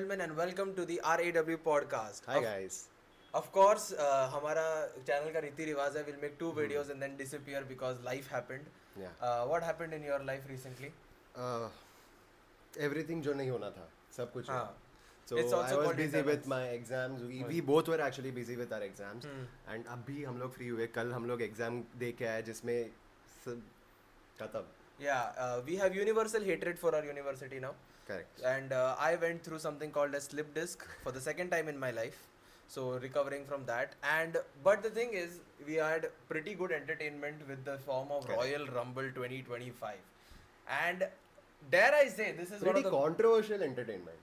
gentlemen, and welcome to the RAW podcast. Hi guys. Of course, हमारा channel का रीति रिवाज है. We'll make two videos and then disappear because life happened. Yeah. What happened in your life recently? Everything जो नहीं होना था, सब कुछ हुआ. हाँ. So It's also I was called busy intervals. with my exams. We both were actually busy with our exams. And अभी हम लोग free हुए. कल हम लोग exam दे के आए जिसमें सब खत्म. Yeah, we have universal hatred for our university now. Correct. And I went through something called a slip disc for the second time in my life. So recovering from that. But the thing is, we had pretty good entertainment with the form of Correct. Royal Rumble 2025. And dare I say, this is one Pretty of the controversial entertainment.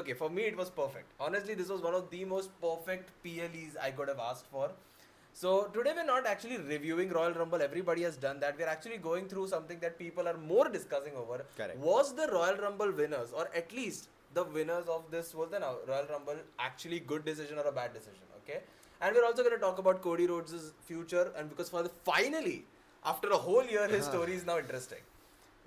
okay, for me it was perfect. Honestly, this was one of the most perfect PLEs I could have asked for. So today we're not actually reviewing Royal Rumble. Everybody has done that. We're actually going through something that people are more discussing over. Correct. Was the Royal Rumble winners, or at least the winners of this, was the Royal Rumble actually good decision or a bad decision? Okay. And we're also going to talk about Cody Rhodes' future, and because finally, after a whole year, his story is now interesting.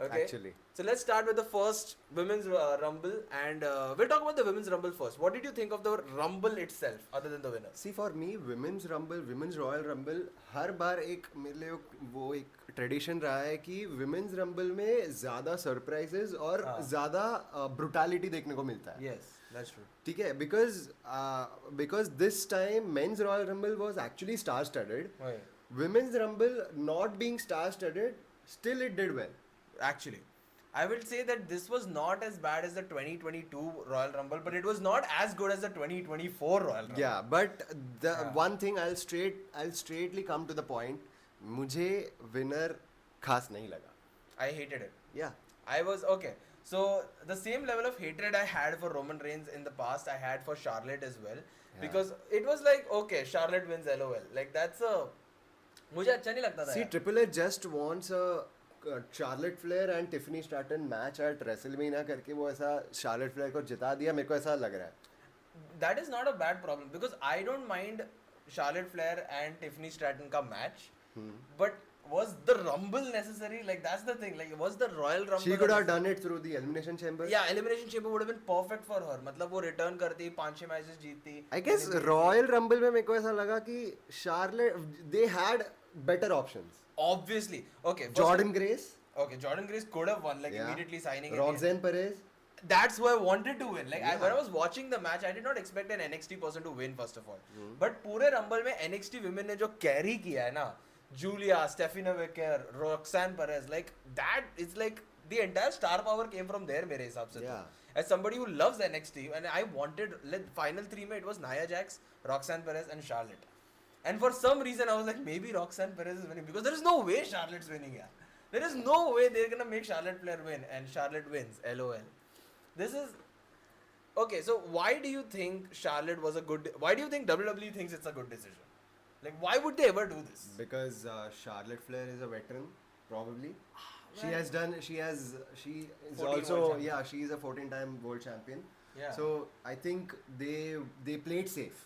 Okay. Actually. So let's start with the first women's rumble, and we'll talk about the women's rumble first. What did you think of the rumble itself, other than the winners? See, for me, women's Royal Rumble, हर बार एक मेरे लिए वो एक tradition रहा है कि women's Rumble में ज़्यादा सरप्राइजेस और ज़्यादा ब्रुटैलिटी देखने को मिलता है. Yes, that's true. ठीक है, because this time men's Royal Rumble was actually star-studded. Right. Women's Rumble not being star-studded, still it did well. Actually, I will say that this was not as bad as the 2022 Royal Rumble, but it was not as good as the 2024 Royal Rumble. Yeah, but the one thing I'll straightly come to the point. मुझे winner खास नहीं लगा. I hated it. Yeah. I was okay. So the same level of hatred I had for Roman Reigns in the past, I had for Charlotte as well, because it was like, okay, Charlotte wins, LOL. Like that's a मुझे अच्छा नहीं लगता था. See, Triple H just wants a Charlotte Flair and Tiffany Stratton match at WrestleMania करके वो ऐसा Charlotte Flair को जिता दिया. मेरे को ऐसा लग रहा है. That is not a bad problem, because I don't mind Charlotte Flair and Tiffany Stratton का match, but was the Rumble necessary? Like that's the thing. Like was the Royal Rumble? She could have done it through the Elimination Chamber. Yeah, Elimination Chamber would have been perfect for her. मतलब वो return करती, 5-6 matches जीतती. I guess Royal Rumble में मेरे को ऐसा लगा कि Charlotte they had better options. Obviously, okay. Jordan Grace. Okay, Jordan Grace could have won, like immediately signing. Roxanne Perez. That's who I wanted to win. Like when I was watching the match, I did not expect an NXT person to win first of all. But पूरे Rumble में NXT women ने जो carry किया है ना, Julia, Stephanie McMahon, Roxanne Perez, like that, it's like the entire star power came from there मेरे हिसाब से. Yeah. As somebody who loves NXT, and I wanted, like final 3 में it was Nia Jax, Roxanne Perez and Charlotte. And for some reason I was like, maybe Roxanne Perez is winning, because there is no way Charlotte's winning. Yeah. There is no way they're gonna make Charlotte Flair win, and Charlotte wins. LOL. This is okay. So why do you think Charlotte was a good? Why do you think WWE thinks it's a good decision? Like why would they ever do this? Because Charlotte Flair is a veteran, probably. She is 14 also world champion. she is a 14-time world champion. Yeah. So I think they played safe.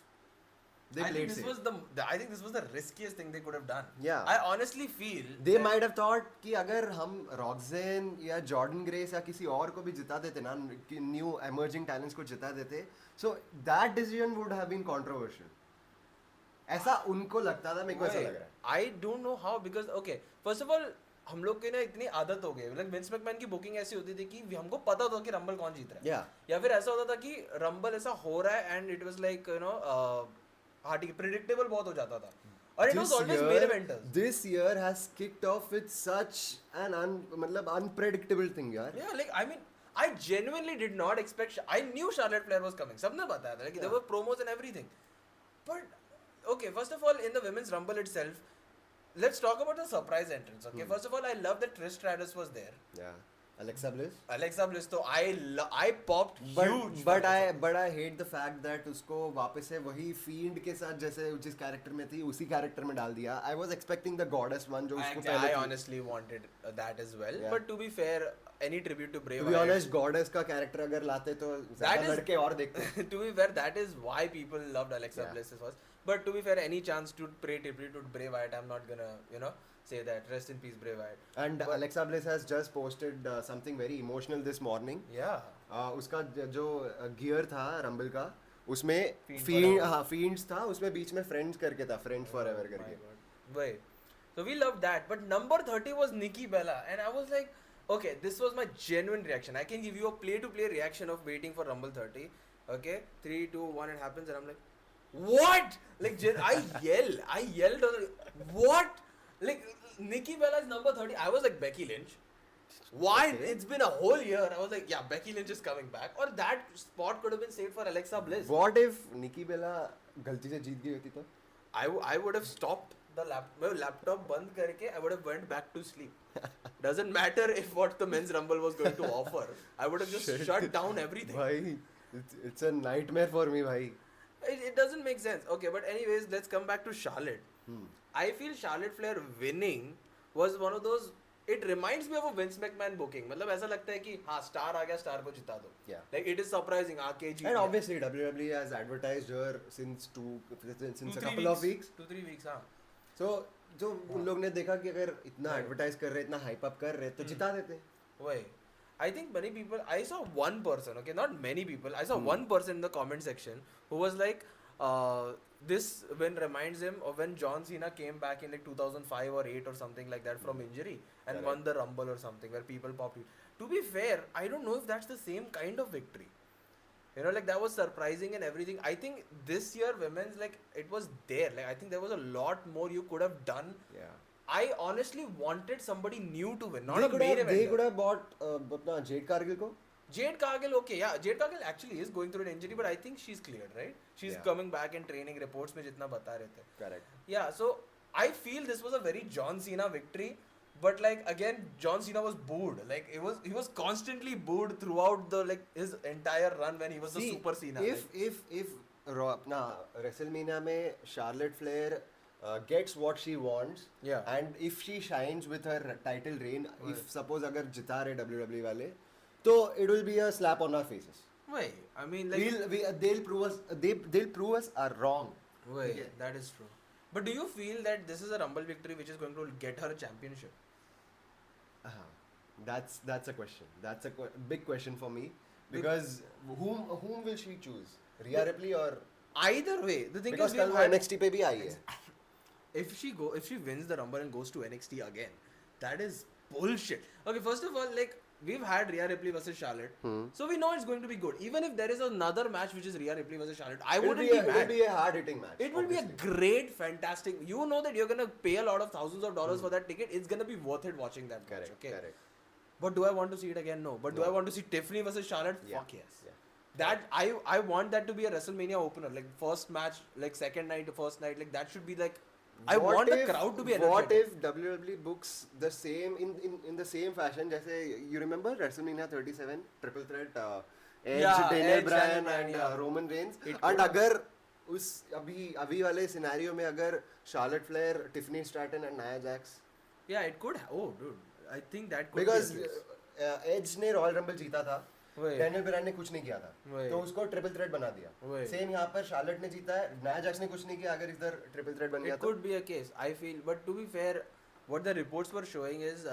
I think this was the riskiest thing they could have done. Yeah. I honestly feel They might have thought कि अगर हम Roxanne या Jordan Grace या किसी और को भी जिता देते ना, new emerging talents को जिता देते, so that decision would have been controversial. ऐसा उनको लगता था, मेरे को ऐसा लग रहा है. I don't know how, because okay, first of all हम लोग की ना इतनी आदत हो गई, like विंस मैकमैन की बुकिंग ऐसी होती थी कि हमको पता होता कि रंबल कौन जीत रहा है. Yeah. या फिर ऐसा होता था कि रंबल ऐसा हो रहा है and it was like हाँ ठीक है, predictable बहुत हो जाता था. और it was always main eventers. This year has kicked off with such an मतलब unpredictable thing यार. Yeah, like I mean, I genuinely did not expect. I knew Charlotte Flair was coming. सबने बताया था, like there were promos and everything. But okay, first of all, in the women's rumble itself, let's talk about the surprise entrance. Okay, first of all, I love that Trish Stratus was there. Yeah. Alexa Bliss. Alexa Bliss, तो I popped huge. But I hate the fact that उसको वापस से वही Fiend के साथ जैसे जिस character में थी उसी कैरेक्टर में डाल दिया. I was expecting the Goddess one जो उसको पहले. I honestly wanted that as well. Yeah. But to be fair, any tribute to Bray To Wyatt. be honest, Goddess का कैरेक्टर अगर लाते तो ज़्यादा लड़के और देखते. To be fair, that is why people loved Alexa Bliss first. But to be fair, any chance to pay tribute to Bray Wyatt, I'm not gonna, say that. Rest in peace, Bray Wyatt. And Alexa Bliss has just posted something very emotional this morning. Yeah. उसका जो gear था rumble का उसमें Fiend field Forever. हाँ fields था उसमें बीच में friends करके था फ्रेंड्स फॉरएवर My करके God. Wait. So we loved that. But number 30 was Nikki Bella. And I was like, okay, this was my genuine reaction. I can give you a play to play reaction of waiting for Rumble 30. Okay? 3, 2, 1, it happens. And I'm like, what? Like, I yelled. I yelled. I was like, what? Like, Nikki Bella is number 30. I was like, Becky Lynch. Why? Okay. It's been a whole year. I was like, yeah, Becky Lynch is coming back. Or that spot could have been saved for Alexa Bliss. What if Nikki Bella गलती से जीत गई होती तो I would have stopped the laptop बंद करके I would have went back to sleep. Doesn't matter if what the men's rumble was going to offer. I would have just shut down everything. भाई it's a nightmare for me भाई It doesn't make sense. Okay, but anyways, let's come back to Charlotte. I feel Charlotte Flair winning was one of those. It reminds me of a Vince McMahon booking. मतलब ऐसा लगता है कि हाँ star आ गया star को जिता दो. Yeah. Like it is surprising आके जीत and गया. obviously WWE has advertised her since a 2-3 couple of weeks 2-3 weeks हाँ. so जो उन लोग ने देखा कि अगर इतना एडवर्टाइज कर रहे इतना हाइप अप कर रहे तो जिता देते Why? I think many people. I saw one person. Okay, not many people. I saw one person in the comment section who was like, "This win reminds him of when John Cena came back in like 2005 or 8 or something like that from injury and won the Rumble or something where people popped." To be fair, I don't know if that's the same kind of victory. You know, like that was surprising and everything. I think this year women's like it was there. Like I think there was a lot more you could have done. yeah I honestly wanted somebody new to win, not they a could main have event. they could have bought अपना Jade Cargill को Jade Cargill, okay, yeah, Jade Cargill actually is going through an injury, but I think she's cleared, right? She's Yeah. coming back and training reports में जितना बता रहे थे. correct Yeah, so I feel this was a very John Cena victory, but like again, John Cena was booed. Like he was constantly booed throughout the like his entire run when he was the See, Super Cena. if अपना WrestleMania में Charlotte Flair gets what she wants Yeah. and if she shines with her title reign if suppose अगर जिता रहे WWE वाले तो it will be a slap on our faces Wait, I mean like they'll prove us are wrong wait, Yeah. that is true. But do you feel that this is a Rumble victory which is going to get her a championship? that's a question that's a big question for me because whom will she choose Rhea Ripley or Either way, the thing because is कल we've वो had- NXT पे भी आई है if she wins the Rumble and goes to NXT again, that is bullshit. Okay, first of all, like we've had Rhea Ripley versus Charlotte, so we know it's going to be good. Even if there is another match which is Rhea Ripley versus Charlotte, I it wouldn't be will mad. be a hard hitting match It will be a obviously. great, fantastic. You know that you're gonna pay a lot of thousands of dollars for that ticket. It's gonna be worth it watching that match. correct Okay. correct But do I want to see it again? No. But do No. I want to see Tiffany versus Charlotte? Yeah. Fuck yes. Yeah. That I want that to be a WrestleMania opener, like first match, like second night, first night, like that should be like. I What want the if- crowd to be What energetic. if WWE books the same in the same fashion जैसे you remember WrestleMania 37 triple threat Edge, Yeah, Daniel Edge, Bryan Daniel Bryan, and yeah. Roman Reigns It and could. अगर उस अभी वाले scenario में अगर Charlotte Flair, Tiffany Stratton and Nia Jax Yeah, it could. Oh, dude, I think that could because be a case. Edge ने Royal Rumble जीता था वही. Daniel Bryan ने कुछ नहीं किया था वही. तो उसको ट्रिपल थ्रेट बना दिया वही. सेम यहाँ पर Charlotte ने जीता है Nia Jax ने कुछ नहीं किया अगर इधर ट्रिपल थ्रेट बन गया It तो could be a case. I feel, but to be fair, what the reports were showing is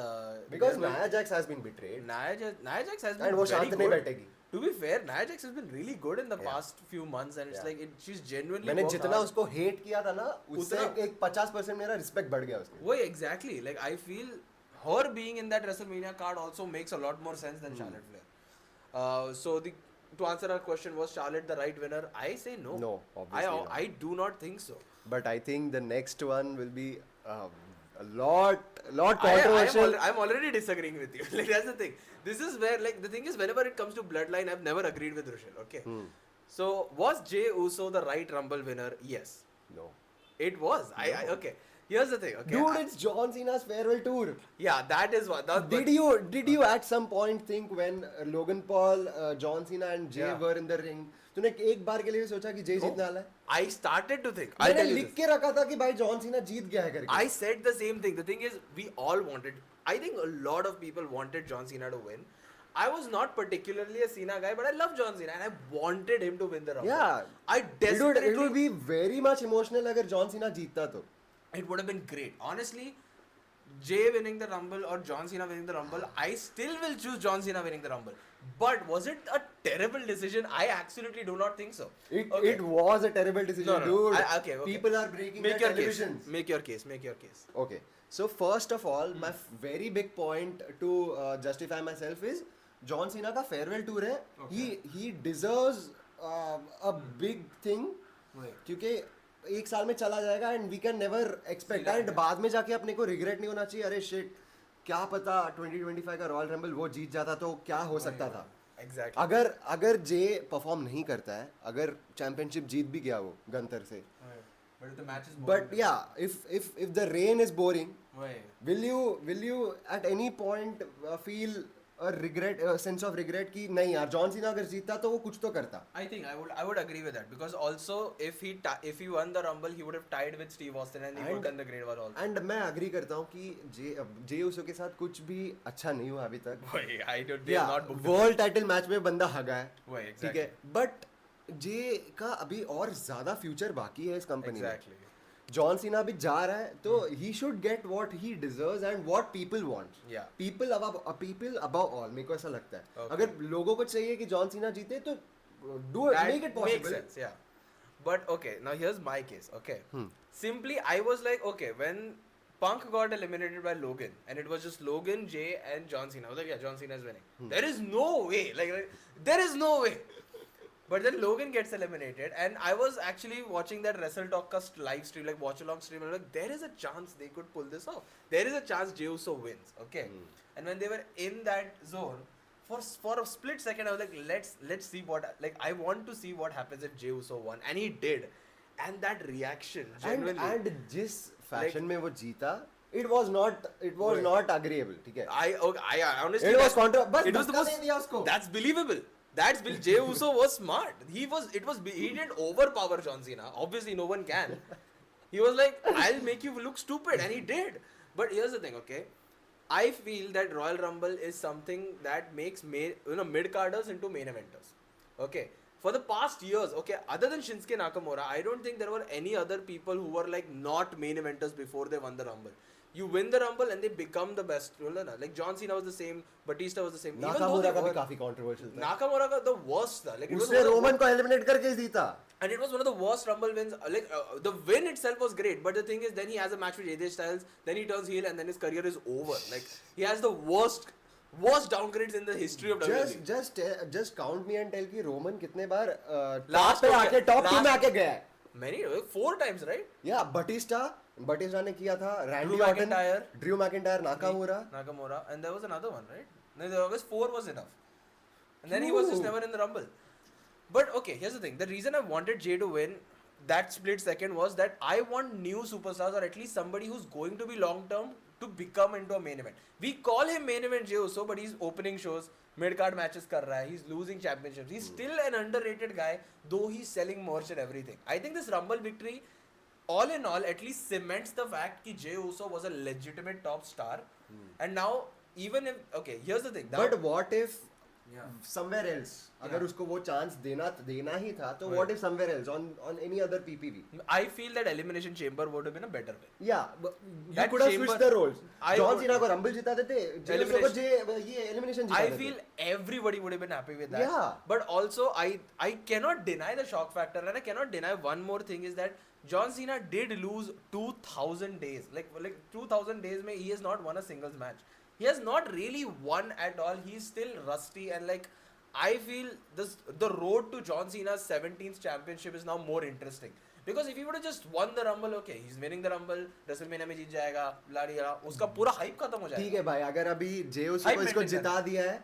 because there were- Nia Jax has been betrayed Nia Jax has been and वो very शांत नहीं good. बैठेगी To be fair, Nia Jax has been really good in the Yeah. past few months, and it's Yeah. like she's genuinely. मैंने worked जितना hard. उसको hate किया था ना उससे उतना- एक 50% मेरा रिस्पेक्ट बढ़ गया उसके Why exactly? Like I feel her being in that WrestleMania card also makes a lot more sense than Charlotte Flair. So to answer our question, was Charlotte the right winner? I say no. No, obviously not. I do not think so. but I think the next one will be a lot controversial I'm already disagreeing with you. Like that's the thing. This is where like the thing is whenever it comes to bloodline, I've never agreed with Rochelle. Okay. So was Jey Uso the right Rumble winner? Yes, no it was. I okay. Here's the thing. Okay. dude it's John Cena's farewell tour Yeah, that is what. did you at some point think when Logan Paul John Cena and Jay Yeah. were in the ring तूने एक बार के लिए भी सोचा कि जय जीतने वाला है I started to think. I'll मैंने tell you लिख this. के रखा था कि भाई जॉन सीना जीत गया है करके I said the same thing. The thing is, we all wanted. I think a lot of people wanted John Cena to win. I was not particularly a Cena guy, but I love John Cena and I wanted him to win the Rumble. Yeah. I desperately. it would be very much emotional अगर John Cena जीतता तो It would have been great. Honestly, Jay winning the Rumble or John Cena winning the Rumble, I still will choose John Cena winning the Rumble. But was it a terrible decision? I absolutely do not think so. It was a terrible decision, No, no, no. dude. Okay. People are breaking Make their your case. televisions. Make your case. Make your case. Okay, so first of all, my very big point to justify myself is John Cena का farewell tour है. He deserves a big thing क्योंकि एक साल में चला जाएगा and we can never expect and बाद में जाके अपने को regret नहीं होना चाहिए. अरे shit, क्या पता 2025 का रॉयल रंबल वो जीत जाता तो क्या हो सकता था. Exactly. अगर जे परफॉर्म नहीं करता है, अगर चैंपियनशिप जीत भी गया वो गंतर से, But if the match is boring. but yeah, if the reign is boring, Wait. will you at any point feel a sense of regret कि नहीं यार जॉन सीना अगर जीतता तो वो कुछ तो करता. I think I would agree with that because also if he won the Rumble he would have tied with Steve Austin and he would have done the Great Wall also. And मैं agree करता हूँ कि जे उसो के साथ कुछ भी अच्छा नहीं हुआ अभी तक. Wait, I don't. They have not booked. World title match में बंदा हगा है. Wait, ठीक exactly. है, बट जे का अभी और ज्यादा फ्यूचर बाकी है इस कंपनी में. Exactly. जॉन सीना अभी जा रहा है तो he should get what he deserves and what people want. Yeah. People above all, मेरे को ऐसा लगता है. Okay. अगर लोगों को चाहिए कि जॉन सीना जीते तो do That make it makes possible. sense, yeah. But okay, now here's my case. Okay. Simply, I was like, okay, when Punk got eliminated by Logan, and it was just Logan, Jay, and John Cena. I was like, yeah, John Cena is winning. There is no way. Like, there is no way. But then Logan gets eliminated, and I was actually watching that Wrestle Talk live stream, like watch along stream, and I was like, there is a chance they could pull this off. There is a chance Jey Uso wins. Okay. And when they were in that zone, for a split second, I was like, let's see what, like, I want to see what happens if Jey Uso won, and he did, and that reaction, genuinely. And जिस fashion में वो जीता, it was not agreeable. ठीक है. I honestly. It was contra, बस it was the धक्का most. दे दिया उसको. That's believable. Jey Uso was smart. He didn't overpower John Cena. Obviously, no one can. He was like, I'll make you look stupid, and he did. But here's the thing, okay? I feel that Royal Rumble is something that makes mid-carders into main eventers. Okay? For the past years, okay, other than Shinsuke Nakamura, I don't think there were any other people who were like not main eventers before they won the Rumble. You win the Rumble and they become the best. Like John Cena was the same, Batista was the same. Nakamura का भी काफी controversial था. Nakamura का the worst था. Like, उसने Roman को eliminate करके जीता. and it was one of the worst Rumble wins. Like the win itself was great, but the thing is, then he has a match with AJ Styles, then he turns heel, and then his career is over. Like he has the worst downgrades in the history of WWE. just count me and tell कि Roman कितने बार Last पे हो आके गया. Top 2 में Last- आके गया है. Many 4 times, right? या बटिस्टा ने किया था. Randy Drew Orton, McIntyre. Drew McIntyre, Nakamura, and there was another one, right? No, there was 4 was enough, and then he was just True. never in the Rumble. But okay, here's the thing: the reason I wanted Jay to win that split second was that I want new superstars or at least somebody who's going to be long term to become into a main event. We call him main event Jey Uso, but he's opening shows, mid card matches kar raha hai. He's losing championships. He's still an underrated guy, though he's selling merch and everything. I think this Rumble victory, all in all, at least cements the fact that Jey Uso was a legitimate top star. And now, even if here's the thing. But what if Yeah. Somewhere else, अगर उसको वो chance देना ही था तो Right. What if somewhere else on any other PPV. I feel that Elimination Chamber would have been a better way. या That you could have chamber- switched the roles. I John would- सीना को rumble जिता देते, जे उसो को Elimination. ये elimination जिता I देते. feel everybody would have been happy with that. Yeah. But also, I cannot deny the shock factor, and I cannot deny one more thing is that John Cena did lose 2,000 days. Like 2,000 days, he has not won a singles match. He has not really won at all. He's still rusty, and like I feel the road to John Cena's 17th championship is now more interesting. Because if he would have just won the Rumble, okay, he's winning the Rumble, WrestleMania में जीत जाएगा, लाड़िया, उसका पूरा hype खत्म हो जाएगा. ठीक है भाई, अगर अभी जे उसो Hype को इसको maintain जिता दिया है,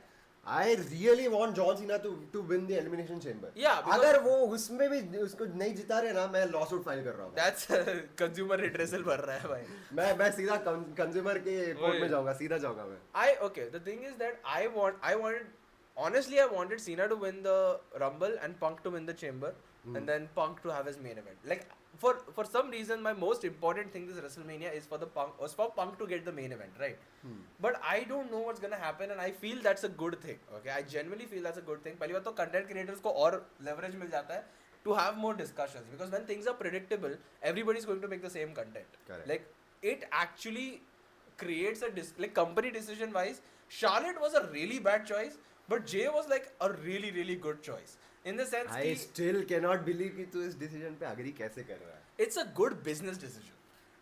I really want John Cena to win the elimination chamber. Yeah, because- अगर वो उसमें भी उसको नहीं जिता रहे ना, मैं लॉसूट फाइल कर रहा हूँ. That's consumer redressal भर रहा है भाई. मैं सीधा कंज्यूमर के कोर्ट में जाऊंगा, सीधा जाऊंगा मैं. The thing is that honestly, I wanted Cena to win the Rumble and Punk to win the Chamber, and then Punk to have his main event. Like for some reason, my most important thing this WrestleMania is for Punk to get the main event, right? But I don't know what's gonna happen, and I feel that's a good thing. Okay, I genuinely feel that's a good thing. पहली बात तो content creators को और leverage मिल जाता है to have more discussions, because when things are predictable, everybody's going to make the same content. Correct. Like it actually creates a company decision wise, Charlotte was a really bad choice, But Jay was like a really really good choice in the sense I कि still cannot believe कि तू इस decision पे agree कैसे कर रहा है. it's a good business decision.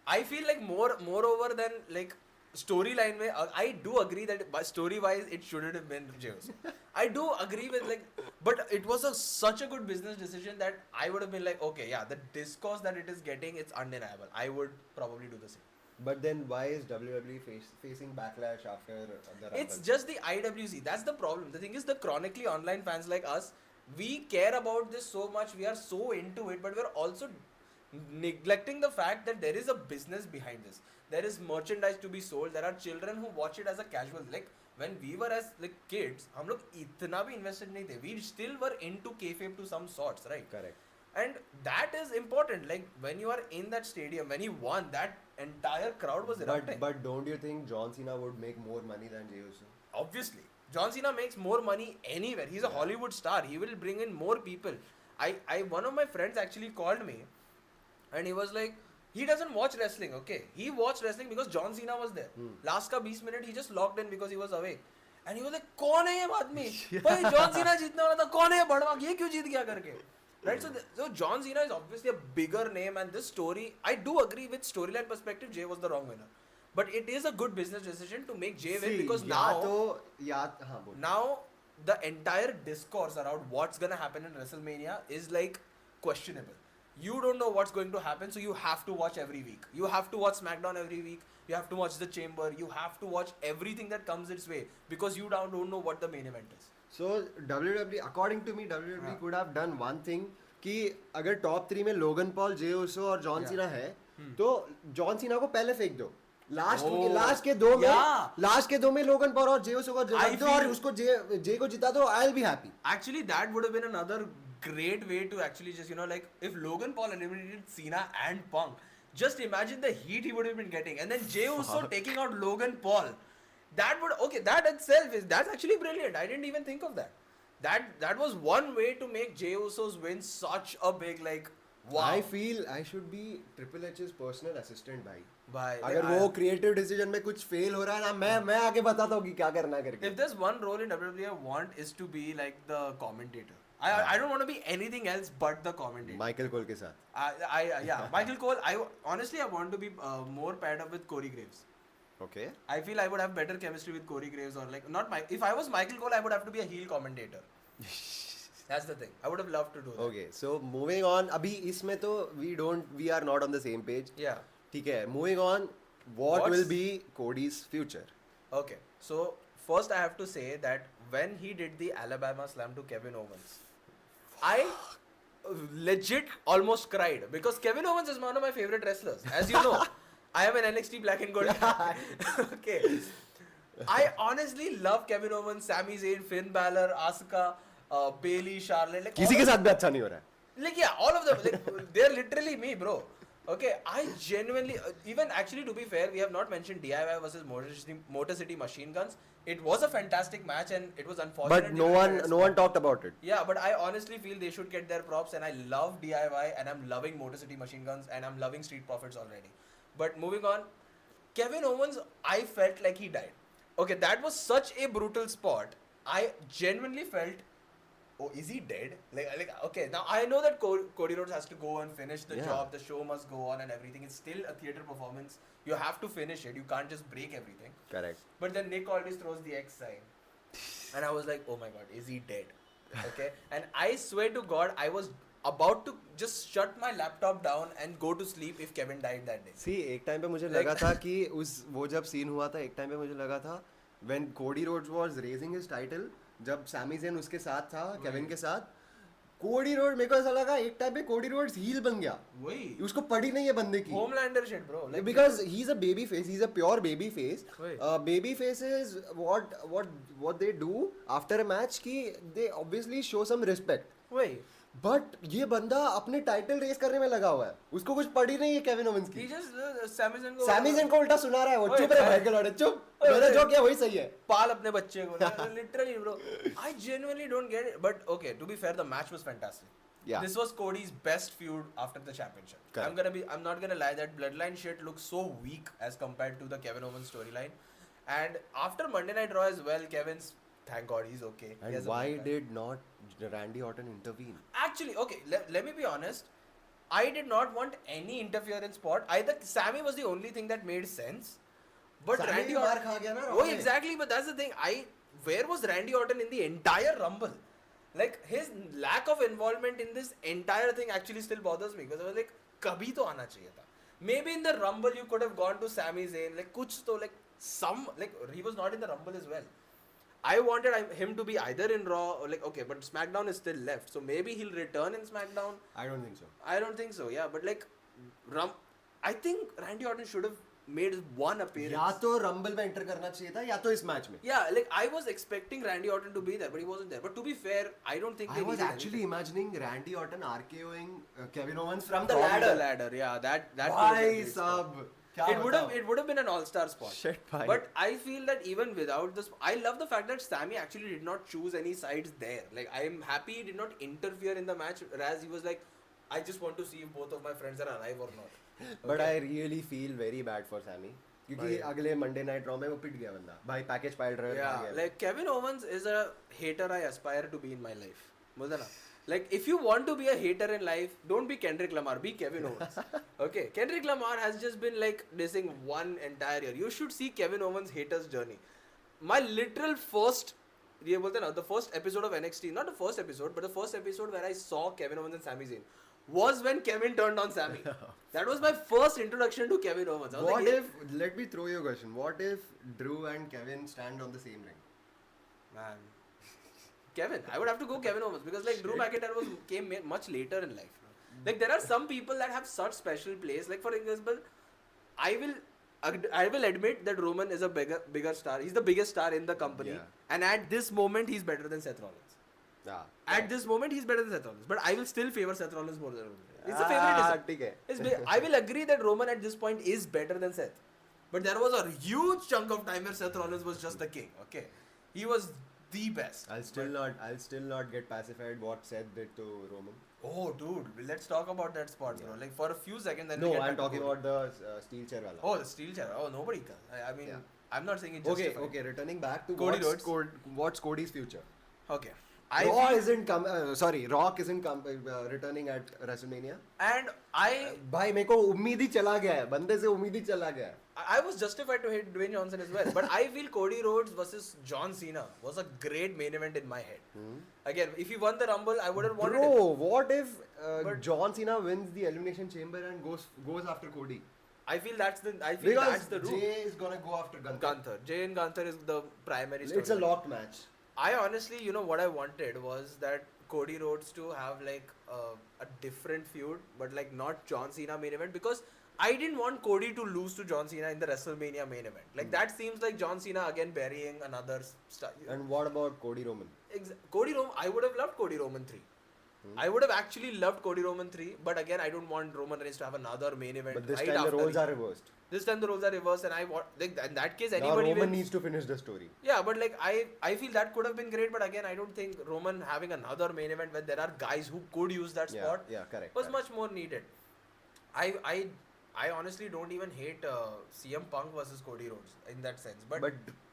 I feel like moreover than like storyline में I do agree that story wise it shouldn't have been Jey Uso. I do agree with like, but it was such a good business decision that I would have been like, okay, yeah, the discourse that it is getting, it's undeniable. I would probably do the same. But then why is WWE facing backlash after the Rumble? It's just the IWC. That's the problem. The thing is, the chronically online fans like us, we care about this so much. We are so into it, but we're also neglecting the fact that there is a business behind this. There is merchandise to be sold. There are children who watch it as a casual. Like when we were as like kids, हम लोग इतना भी invested नहीं थे. We still were into kayfabe to some sorts, right? Correct. And that is important. Like when you are in that stadium, when he won, that entire crowd was erupting. But don't you think John Cena would make more money than Jey Uso? Obviously, John Cena makes more money anywhere. He's a Hollywood star. He will bring in more people. One of my friends actually called me, and he was like, he doesn't watch wrestling. Okay, he watched wrestling because John Cena was there. Last का 20 minute he just logged in because he was awake, and he was like, कौन है ये आदमी? भाई John Cena जीतने वाला था. कौन है ये बड़वा? ये क्यों जीत गया करके? Right, so John Cena is obviously a bigger name, and this story, I do agree with storyline perspective, Jay was the wrong winner. But it is a good business decision to make Jay win because now the entire discourse around what's gonna happen in WrestleMania is like questionable. You don't know what's going to happen, so you have to watch every week. You have to watch SmackDown every week. You have to watch The Chamber. You have to watch everything that comes its way because you don't know what the main event is. So WWE, according to me, WWE could have done one thing कि अगर top 3 में Logan Paul, जे उसो और John Cena है तो John Cena को पहले फेंक दो. लास्ट के दो में लोगन पॉल और जे उसो को जता दो और उसको जे को जिता दो. I'll be happy. Actually, that would have been another great way to actually just, like if Logan Paul eliminated Cena and Punk, just imagine the heat he would have been getting, and then Jey Uso taking out Logan Paul. That itself that's actually brilliant. I didn't even think of that. That was one way to make Jey Uso's win such a big like wow. I feel I should be Triple H's personal assistant भाई. Like, अगर वो creative decision में कुछ fail हो रहा है ना मैं आगे बताता हूँ कि क्या करना करके. If there's one role in WWE I want is to be like the commentator. I don't want to be anything else but the commentator. Michael Cole के साथ. Michael Cole. I want to be more paired up with Corey Graves. Okay. I feel I would have better chemistry with Corey Graves or like if I was Michael Cole I would have to be a heel commentator. That's the thing. I would have loved to do that. Okay, so moving on. अभी इसमें तो we are not on the same page. Yeah. ठीक है. Moving on. What will be Cody's future? Okay. So first I have to say that when he did the Alabama Slam to Kevin Owens, I legit almost cried because Kevin Owens is one of my favorite wrestlers. As you know, I am an NXT Black and Gold. Okay. I honestly love Kevin Owens, Sami Zayn, Finn Balor, Asuka, Bayley, Charlotte. Like किसी के साथ भी अच्छा नहीं हो रहा है. Like yeah, all of them. Like, they're literally me, bro. Okay, I genuinely, even actually to be fair, we have not mentioned DIY versus Motor City Machine Guns. It was a fantastic match and it was unfortunate. But no one talked about it. Yeah, but I honestly feel they should get their props, and I love DIY and I'm loving Motor City Machine Guns and I'm loving Street Profits already. But moving on, Kevin Owens, I felt like he died. Okay, that was such a brutal spot. I genuinely felt, oh, is he dead? Like okay, now I know that Cody Rhodes has to go and finish the job. The show must go on and everything. It's still a theater performance. You have to finish it. You can't just break everything. Correct. But then Nick always throws the X sign. And I was like, oh my God, is he dead? Okay. And I swear to God, I was about to just shut my laptop down and go to sleep if Kevin died that day. See, एक time पे मुझे लगा था कि वो जब scene हुआ था, एक टाइम पे मुझे लगा था when Cody Rhodes was raising his title, जब Sami Zayn उसके साथ था, केविन के साथ, कोडी रोड मेरे को ऐसा लगा एक टाइम पे कोडी रोड्स हील बन गया. वही उसको पड़ी नहीं है बंदे की. Homelander shit bro. Because he's a baby face. He's a pure baby face. Baby faces what they do after a match कि they obviously show some respect. वही. बट ये बंदा अपने टाइटल रेस करने में लगा हुआ है. उसको कुछ पड़ी नहीं है केविन ओवेंस की. सैमी ज़ेन को उल्टा सुना रहा है. वो चुप रहे भाई के लौड़े चुप. मेरा जो क्या वही सही है. पाल अपने बच्चे को. Literally bro. I genuinely don't get it. But okay, to be fair, the match was fantastic. Yeah. This was Cody's best feud after the championship. Correct. I'm not gonna lie, that bloodline shit looks so weak as compared to the Kevin Owens storyline. And after Monday Night Raw as well, Kevin's thank God he's okay. He has And a why boyfriend. did not Randy Orton intervene? Actually, okay, let me be honest. I did not want any interference spot. Either Sammy was the only thing that made sense, but Sammy Randy भी मार Orton. खा गया ना Oh, Raw में. exactly. But that's the thing. Where was Randy Orton in the entire Rumble? Like his lack of involvement in this entire thing actually still bothers me because I was like, कभी तो आना चाहिए था. Maybe in the Rumble you could have gone to Sami Zayn. Like कुछ तो like he was not in the Rumble as well. I wanted him to be either in Raw or like okay, but SmackDown is still left, so maybe he'll return in SmackDown. I don't think so. I don't think so. Yeah, but like, I think Randy Orton should have made one appearance. या तो rumble में enter करना चाहिए था या तो इस match में. Yeah, like I was expecting Randy Orton to be there, but he wasn't there. But to be fair, I don't think I they was needed actually anything. imagining Randy Orton RKOing Kevin Owens From from the ladder. ladder. Yeah, that would have Bhai been great stuff. sab. क्या It would बताऊं? have been an all-star spot. Shit, bhai. But I feel that even without this, I love the fact that Sammy actually did not choose any sides there. Like I'm happy he did not interfere in the match, whereas he was like, I just want to see if both of my friends are alive or not. But Okay. I really feel very bad for Sammy. क्योंकि भाई. अगले Monday night raw में वो पिट गया बंदा. भाई package pile driver Yeah, आ गया. like Kevin Owens is a hater I aspire to be in my life. बोलते ना? Like if you want to be a hater in life, don't be Kendrick Lamar, be Kevin Owens. Okay, Kendrick Lamar has just been like dissing one entire year. You should see Kevin Owens' haters journey. My literal first, ये बोलते ना, the first episode of NXT, not the first episode, but the first episode where I saw Kevin Owens and Sami Zayn was when Kevin turned on Sami. That was my first introduction to Kevin Owens. I was What like, if, let me throw you a question. What if Drew and Kevin stand on the same ring? man, Kevin. I would have to go Kevin Owens because like Drew McIntyre came much later in life. Like there are some people that have such special place. Like for example, I will admit that Roman is a bigger star. He's the biggest star in the company, Yeah. and at this moment he's better than Seth Rollins. Yeah. At this moment he's better than Seth Rollins, but I will still favor Seth Rollins more than Roman. It's a Ah, favoritism. ठीक है. I will agree that Roman at this point is better than Seth. But there was a huge chunk of time where Seth Rollins was just the king. Okay, he was the best. I'll still not get pacified what Seth did to Roman. Oh, dude, let's talk about that spot, bro. Like for a few seconds. Then No, we get I'm back to talking Cody. about the steel chair wala. Oh, the steel chair. Oh, nobody can. I mean, Yeah. I'm not saying it Okay, justified. okay. Returning back to Cody Rhodes. what's Cody's future? Okay. Rock isn't returning at WrestleMania. And भाई मेरे को उम्मीद ही चला गया है. बंदे से उम्मीद ही चला गया है. I was justified to hate Dwayne Johnson as well, but I feel Cody Rhodes versus John Cena was a great main event in my head. Again, if he won the Rumble, I wouldn't want Bro, it. what if But- John Cena wins the Elimination Chamber and goes after Cody? I feel that's the that's Because the route. Jay is gonna go after Gunther. Gunther. Jay and Gunther is the primary It's a storyline. locked match. I honestly, what I wanted was that Cody Rhodes to have like a different feud, but like not John Cena main event because I didn't want Cody to lose to John Cena in the WrestleMania main event. Like that seems like John Cena again burying another star. And what about Cody Roman? Cody Roman, I would have loved Cody Roman 3. I would have actually loved Cody Roman 3, but again, I don't want Roman Reigns to have another main event. But this right time the after roles are reversed. This time the roles are reversed, and I want like in that case Now anybody Roman wins. needs to finish the story. Yeah, but like I feel that could have been great, but again, I don't think Roman having another main event when there are guys who could use that spot Yeah, correct. was correct. much more needed. I honestly don't even hate CM Punk versus Cody Rhodes in that sense, but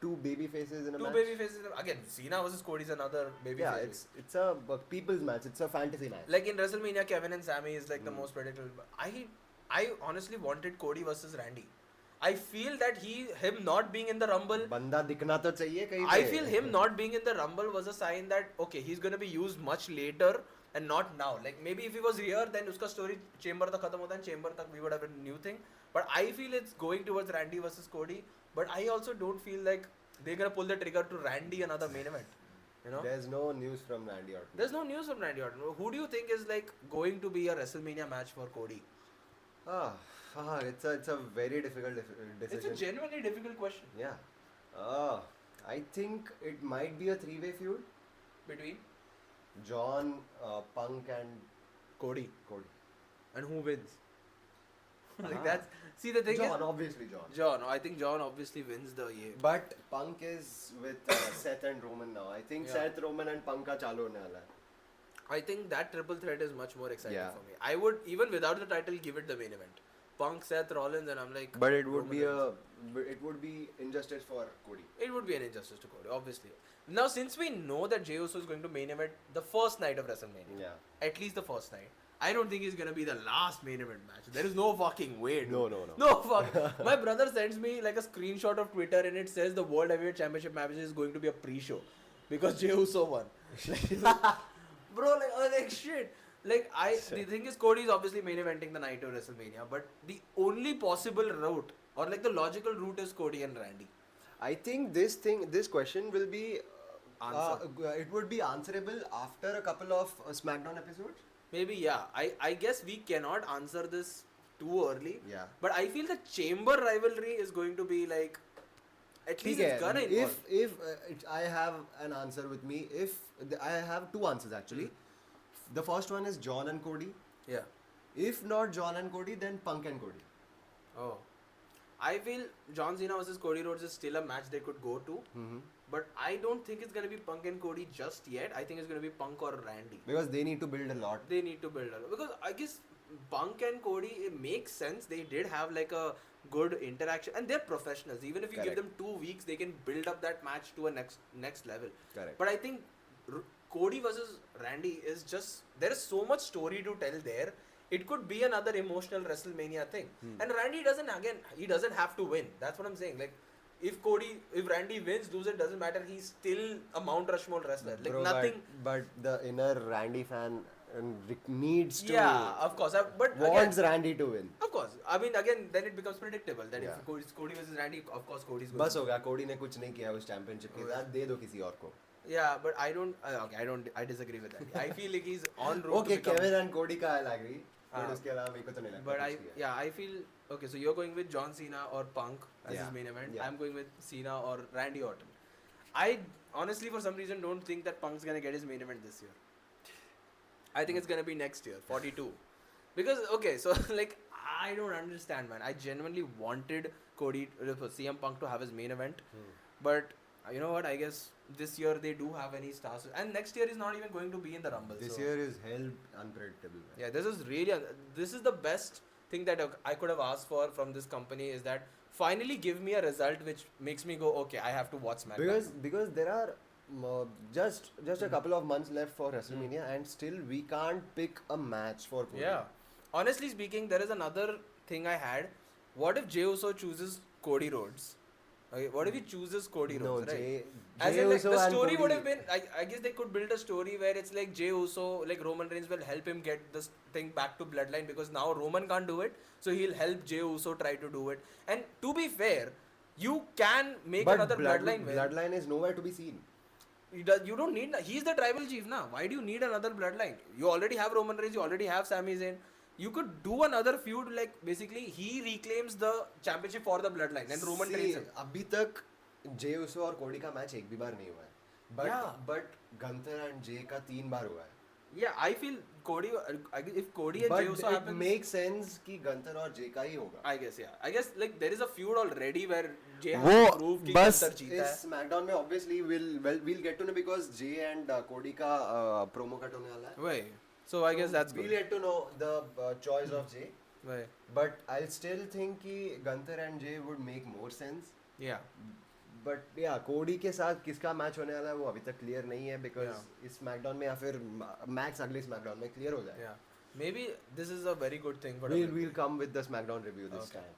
two baby faces in a two match. baby faces again. Cena versus Cody is another baby Yeah, face. it's a people's match. It's a fantasy match. Like in WrestleMania, Kevin and Sami is like the most predictable. I honestly wanted Cody versus Randy. I feel that him not being in the Rumble. बंदा दिखना तो चाहिए कहीं I पे. feel him not being in the Rumble was a sign that okay, he's gonna be used much later and not now. Like maybe if he was here, then uska story Chamber tak khatam hota and Chamber tak we would have a new thing. But I feel it's going towards Randy versus Cody. But I also don't feel like they're gonna pull the trigger to Randy another main event. There's no news from Randy Orton. There's no news from Randy Orton. Who do you think is like going to be a WrestleMania match for Cody? It's a very difficult decision. It's a genuinely difficult question. Yeah. I think it might be a three-way feud. Between John, Punk and Cody. Cody. And who wins? Like that's see the thing John, is obviously John. John. I think John obviously wins the year. But Punk is with Seth and Roman now. I think Yeah. Seth, Roman and Punk का चालू होने वाला है. I think that triple threat is much more exciting Yeah. for me. I would even without the title give it the main event. Punk, Seth Rollins, and I'm like, But it would Roman be Reigns. it would be injustice for Cody. It would be an injustice to Cody, obviously. Now, since we know that Jey Uso is going to main event the first night of WrestleMania, Yeah. at least the first night, I don't think he's gonna be the last main event match. There is no fucking way. Dude. No. No fuck. My brother sends me like a screenshot of Twitter and it says the World Heavyweight Championship match is going to be a pre-show because Jey Uso won. Bro, like, I was like shit. Like the thing is, Cody is obviously main eventing the night of WrestleMania, but the only possible route or like the logical route is Cody and Randy. I think this question will be Answer. it would be answerable after a couple of SmackDown episodes. Maybe, yeah. I guess we cannot answer this too early. Yeah. But I feel the Chamber rivalry is going to be like, at least it's gonna involve. If I have an answer with me, I have two answers actually. The first one is John and Cody. Yeah. If not John and Cody, then Punk and Cody. Oh. I feel John Cena versus Cody Rhodes is still a match they could go to. Mm-hmm. But I don't think it's gonna be Punk and Cody just yet. I think it's gonna be Punk or Randy. Because they need to build a lot. They need to build a because I guess Punk and Cody, it makes sense. They did have like a good interaction and they're professionals. Even if you give Correct. them 2 weeks, they can build up that match to a next level. Correct. But I think Cody versus Randy is just there is so much story to tell there. It could be another emotional WrestleMania thing. And Randy doesn't have to win. That's what I'm saying. Like if Randy wins, loses, doesn't matter. He's still a Mount Rushmore wrestler. Like Bro, nothing. But the inner Randy fan needs to. Yeah, of course. But wants again, Randy to win. of course. I mean, again, then it becomes predictable that Yeah. if Cody versus Randy, of course, Cody's going. बस हो गया कोडी ने कुछ नहीं किया उस championship के साथ दे दो किसी और को. Yeah, but I disagree with that. I feel like he's on route Okay, to become. Kevin and Cody का I'll agree. But हाँ. उसके अलावा मेरे को तो नहीं लगता. But कुछ किया. I feel okay. So you're going with John Cena or Punk as Yeah. his main event. Yeah. I'm going with Cena or Randy Orton. I honestly, for some reason, don't think that Punk's gonna get his main event this year. I think it's gonna be next year, 42. Because okay, so like I don't understand, man. I genuinely wanted CM Punk to have his main event, but you know what? I guess this year they do have any stars, and next year is not even going to be in the Rumble. This so. year is hell unpredictable. Man. Yeah, this is the best thing that I could have asked for from this company is that finally give me a result which makes me go, okay, I have to watch SmackDown. Because there are just a couple of months left for WrestleMania and still we can't pick a match for Cody. Yeah. Honestly speaking, there is another thing I had. What if Jey Uso chooses Cody Rhodes? Okay, what if he chooses Cody No, Rhodes, right? Jey As in, like, Uso the and story would Cody- have been, I guess they could build a story where it's like Jey Uso, like Roman Reigns will help him get this thing back to Bloodline because now Roman can't do it, so he'll help Jey Uso try to do it. And to be fair, you can make But another Bloodline win. Bloodline is nowhere to be seen. You don't need, he's the tribal chief now. Why do you need another Bloodline? You already have Roman Reigns, you already have Sami Zayn. You could do another feud, like basically he reclaims the championship for the Bloodline and Roman trains him. अभी तक Jey Uso और कोडी का match एक भी बार नहीं हुआ है. But Gunther and Jay का 3 बार हुआ है. Yeah, I feel if Cody and But Jey Uso it happens, makes sense कि Gunther और Jay का ही होगा. I guess, yeah. I guess like there is a feud already where Jay has वो to prove कि बस Gunther जीता है. इस SmackDown में obviously we'll get to know because Jay and Cody का promo cut होने वाला है. Wait. So I guess that's We'll good. get to know the choice of Jay. Wait. But I'll still think कि Gunther and Jay would make more sense. Yeah. But yeah, कोडी के साथ किसका match होने वाला है वो अभी तक क्लियर नहीं है because इस स्मैकडाउन में या फिर मैक्स अगले स्मैकडाउन में क्लियर हो जाए. Yeah. Maybe this is a very good thing for We'll come with the SmackDown review this Okay. time.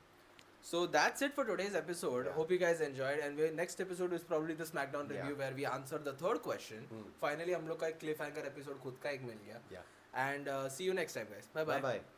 So that's it for today's episode. Yeah. Hope you guys enjoyed. And next episode is probably the SmackDown review Yeah. where we answer the third question. Finally, हम लोग का एक cliffhanger episode खुद का एक मिल गया. Yeah. And see you next time, guys. Bye bye. Bye bye.